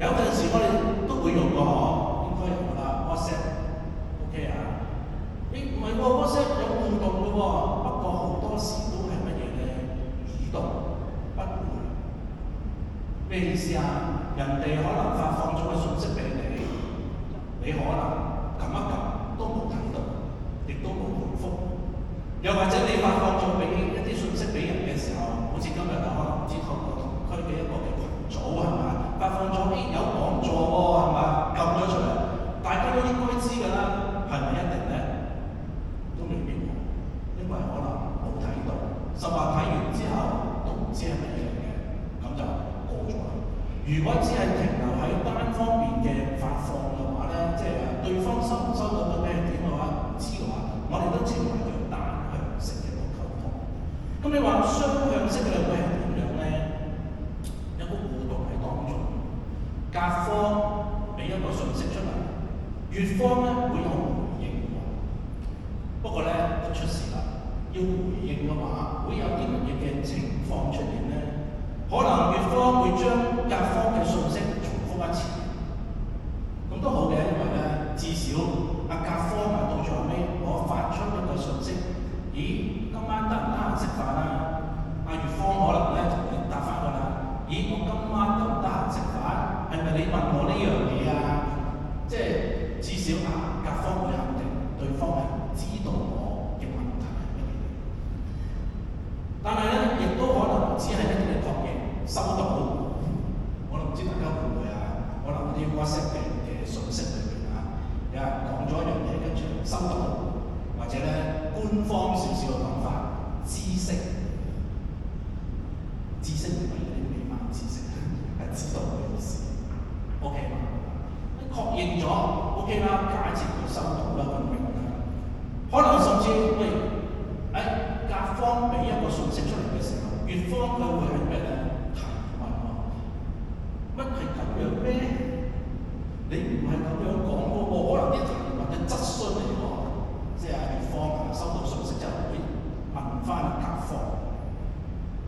有陣時我哋都會用個應該用㗎啦 WhatsApp，OK 啊？唔係喎 ，WhatsApp 有互動嘅喎，不過好多時都係乜嘢咧？已讀不回。咩意思啊？人哋可能發放咗個信息俾你，你可能撳一撳都冇睇到，亦都冇回覆。又或者你發放咗俾一啲信息俾人嘅時候，好似今日可能唔知透過同區嘅一個嘅群組係嘛，發放咗有講座喎係嘛，撳咗出嚟，大家都應該知㗎啦，係咪一定咧？都未必喎，因為可能冇睇到，甚至睇完之後都唔知係乜嘢嘅，咁就過咗啦。如果只係停留喺單方面嘅發放嘅話咧，即係對方收唔收到個咩點嘅話，唔知嘅話，我哋都稱為叫單向式嘅一個溝通。咁你話雙向式嘅會係點樣咧？有個互動喺當中，甲方俾一個信息出嚟，乙方咧會有回應喎。不過咧就出事啦，要回應嘅話，會有啲乜嘢嘅情況出現咧？可能乙方會將甲方嘅信息重複一次，咁都好嘅，因為咧至少甲方到最後尾，我發出一個信息，咦，今晚得唔得閒食飯啊？乙方可能咧就會答翻佢啦，咦，我今晚得唔得閒食飯？係咪你問我呢樣嘢啊？即係至少甲方會肯定對方係知道我嘅問題係乜嘢，但係咧亦都可能只係一啲嘅確認。收到，我唔知大家會唔會啊？可能啲 WhatsApp 嘅信息裏邊啊，有人講咗一樣嘢，跟住收到，或者咧官方少少嘅講法，知識唔係嗰啲美漫知識，係知道嘅意思。OK 嘛？確認咗 OK 啦，假設佢收到啦，咁樣啦。可能甚至喂，甲方俾一個信息出嚟嘅時候，乙方佢會係咩咧？乜係咁樣咩？你唔係咁樣講嘅喎，可能啲提問嘅質詢嚟喎，即係乙方收到信息之後會問翻甲方，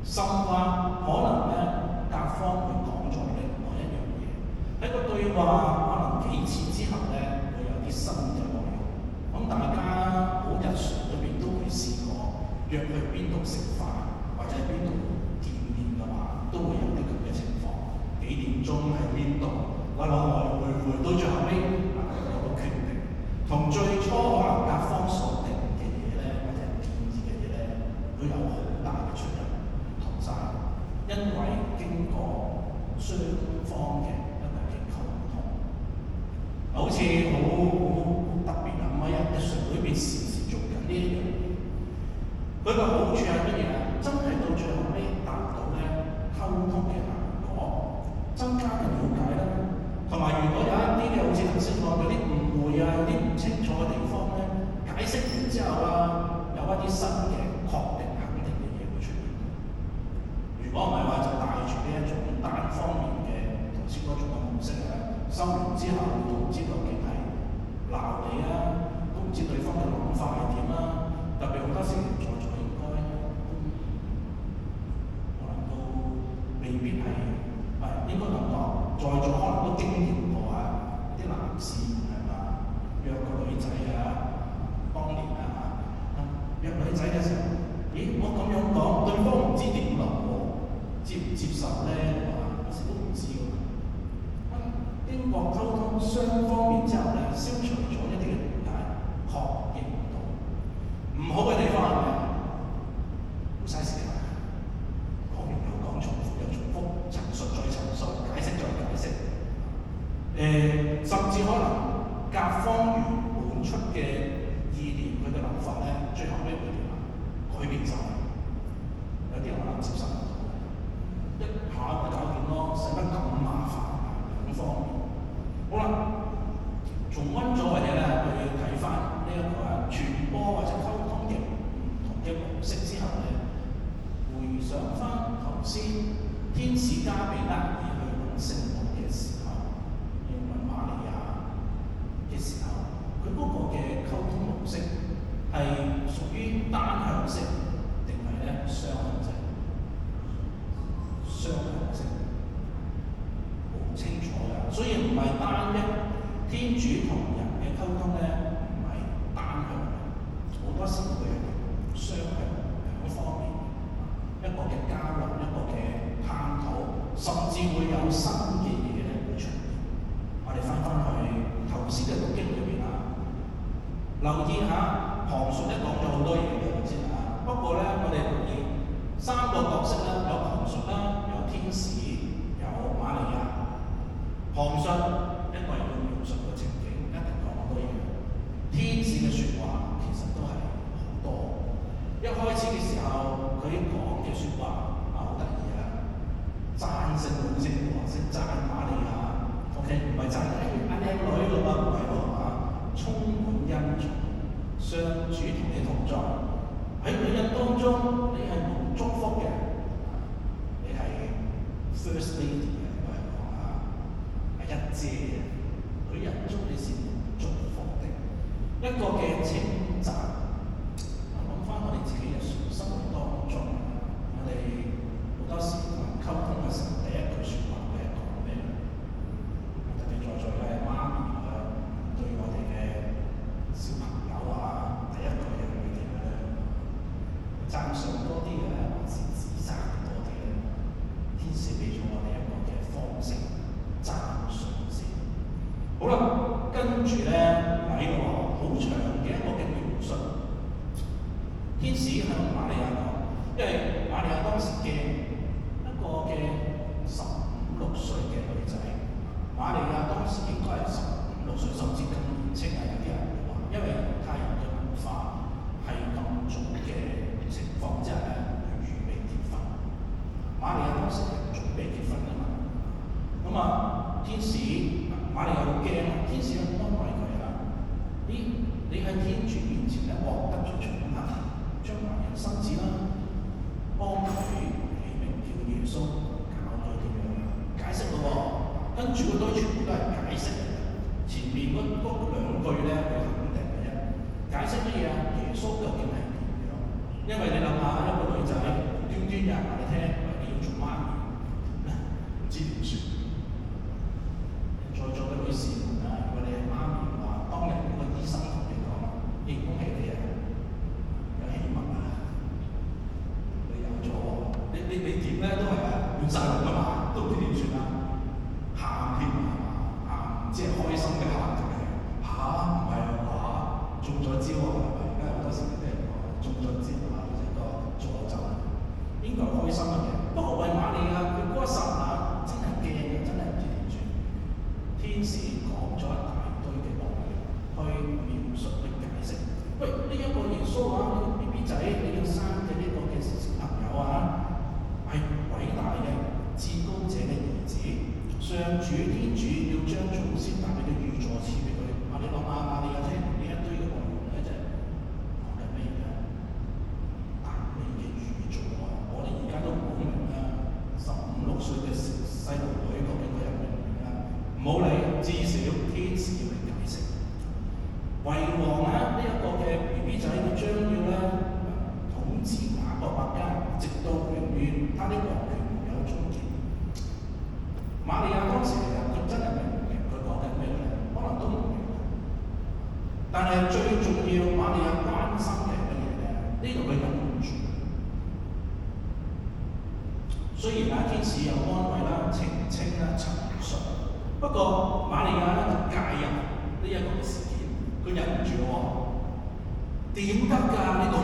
甚至可能咧甲方會講咗另外一樣嘢，喺個對話可能幾次之後咧會有啲新嘅內容。咁大家好日常裏邊都會試過約去邊度食飯，或者喺邊度見面嘅話，都會有啲咁嘅情況。幾點鐘喺邊度？來來回到最後尾有個決定，同最初可能甲方所定嘅嘢咧，或者建議嘅嘢咧，會有好大嘅出入，唔同晒，因為經過雙方嘅一個嘅溝通，好似好特別咁啊！日常裏邊時時做緊呢一樣嘢，佢個好處係乜嘢啊？真係到最後尾達到咧溝通嘅效果。增加嘅了解啦，同埋如果有一啲嘅好似頭先講嗰啲誤會啊，有啲唔清楚嘅地方咧，解釋完之後啊，有一啲新嘅確定肯定嘅嘢會出現。如果唔係話就帶住呢一種單方面嘅頭先嗰種嘅模式啊，收完之後都唔知究竟係鬧你啊，都唔知對方嘅諗法係點啊，特別好多時在座應該可能都未必係。應該咁講，在座可能都經驗過啊，啲男士係嘛，約個女仔啊，當年約女仔嘅時候，咦，我咁樣講，對方唔知點諗喎，接唔接受咧？有時都唔知㗎。經過溝通雙方面之後咧，消除咗一啲嘅誤解，確認到唔好嘅地方係咩？好嘥時間。講完又講，重複又重複，陳述再陳述，解釋再解釋。甚至可能甲方原本出嘅意念，佢嘅諗法咧，最後尾會點啊？改變晒。有啲人可能接受唔到，一下就搞掂咯，使乜咁麻煩？兩方面。好啦，重溫咗嘅嘢咧，我哋要睇翻呢一個傳播或者溝通嘅唔同嘅模式之後咧。回想翻頭先天使加比厄爾去揾聖母嘅時候，要問瑪利亞嘅時候，佢嗰個嘅溝通模式係屬於單向式定所以唔係單一。天主同人嘅溝通咧，唔係單向嘅，好多時會係雙向兩方面，一個嘅交流，一個嘅探討，甚至會有新嘅嘢咧會出現。我哋翻去頭先嘅讀經裏邊啊，留意下旁述咧講咗好多嘢嘅先啊。不過咧，我哋留意三個角色咧，有旁述啦，有天使，有瑪利亞。旁述一個人要描述個情景，一定講好多嘢。天使嘅説話其實都係好多。一開始嘅時候，佢講嘅説話好得意啊，讚聖母先喎，識讚瑪利亞。OK， 唔係讚阿靚女㗎嘛，唔係喎嚇，充滿恩寵，上主同你同在。喺女人當中，你係蒙祝福嘅，你係 First Lady 嘅，應該係講啊，係一姐嘅，女人中你是蒙祝福的，一個嘅稱讚。諗翻我哋自己日常生活當中，我哋好多時同人溝通嘅時候，第一句説話會係講咩？特別在座嘅媽咪啊，對我哋嘅小朋友啊，第一句係會點樣咧？讚賞多啲嘅，還是指責多啲咧？天使俾咗我哋一個嘅方式，讚賞先。好啦，跟住咧喺度好長嘅一個嘅描述。天使向瑪利亞講，因為瑪利亞當時嘅一個嘅15、16歲嘅女仔，瑪利亞當時應該係15、16歲，甚至更年青啊！有啲人會話，因為猶太人嘅文化係咁早嘅情況之下咧，去預備結婚。瑪利亞當時係準備結婚㗎嘛。咁啊，天使瑪利亞好驚啊！天使安慰佢啊，你喺天主面前咧獲得咗寵幸，將來有生子啦，幫佢起名叫耶穌，教佢點樣解釋咯喎。跟住嗰堆全部都係解釋嚟嘅，前面嗰兩句咧佢肯定嘅啫。解釋乜嘢啊？耶穌究竟係點樣？因為你諗下，一個女仔端端有人話你聽，話你要做媽咪，唔知點算。在座嘅女士們啊，如果你係媽咪嘅話，當日嗰個醫生同你講，恭喜你啊，有希望啊，你有咗喎，你點咧都係滿晒龍㗎嘛，都唔知點算啦，喊添啊，喊即係開心嘅喊定係唔係啊中咗招啊，係咪？而家好多時啲人講中咗招啊，呢個詛咒應該係開心嘅嘢。不過為瑪利亞佢嗰一剎那真係驚嘅，真係唔知點算。天使講咗一大堆嘅內容去描述去解釋。喂，呢一個耶穌啊，呢個 BB 仔，你要生嘅呢個嘅小朋友啊，係偉大嘅至高者嘅兒子。上主天主要將祖先達你嘅御座賜俾佢。你諗下，瑪利亞聽呢一堆嘅內容咧，就係講緊咩嘢？達你嘅御座啊！我哋而家都唔好明啦，15、16歲嘅細路女究竟佢有咩？唔好理，至少天使要嚟解釋。為王呢一個嘅 BB 仔，佢將要咧統治雅各伯家，直到永遠，他的王權沒有終結。瑪利亞當時其實佢真係明唔明佢講緊咩咧？可能都唔明。但係最重要，瑪利亞關心嘅係乜嘢咧？呢度佢忍唔住。雖然天使有安慰啦、澄清啦、陳述。不過瑪利亞咧就介入呢一個事件，佢忍唔住喎，點得㗎？你咁